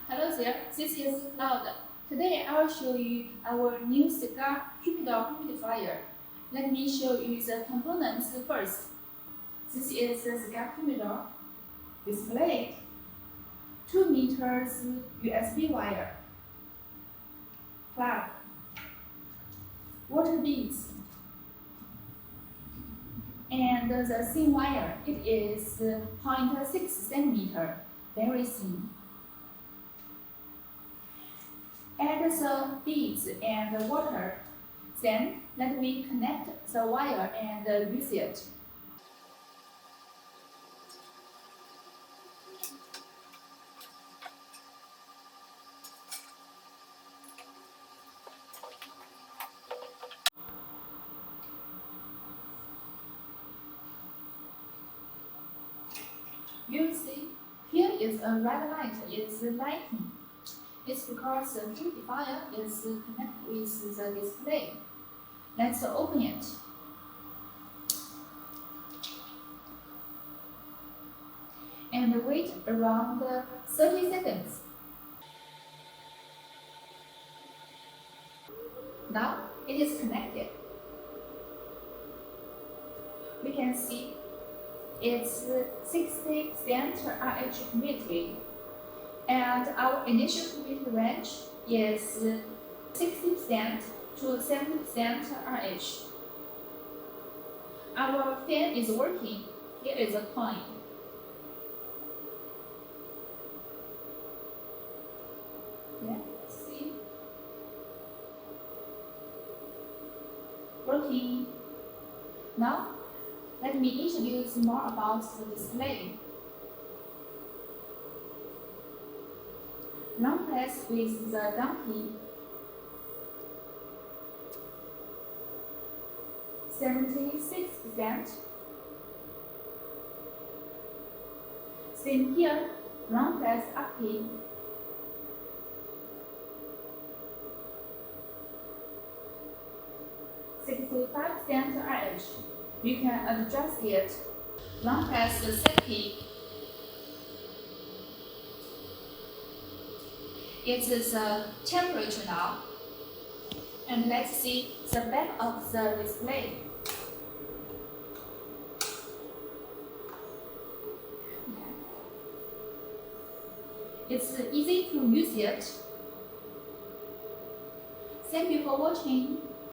Hello there, this is Cloud. Today I will show you our new Cigar humidifier. Let me show you the components first. This is the Cigar humidor, display, 2 meters USB wire, plug, water beads, and the thin wire. It is 0.6 centimeter, very thin. Add the beads and the water. Then let me connect the wire and use it. You see, here is a red light. It's lighting. It's because the humidifier is connected with the display. Let's open it. And wait around 30 seconds. Now it is connected. We can see it's 60% RH humidity, and our initial humidity range is 60% to 70% RH. Our fan is working. Here is a coin. Let's see. Working. Now, let me introduce more about the display. Long press with the down key. 76%. Same here, long press up key. 65% RH. You can adjust it. Long press the set key. It is the temperature now. And let's see the back of the display. It's easy to use it. Thank you for watching.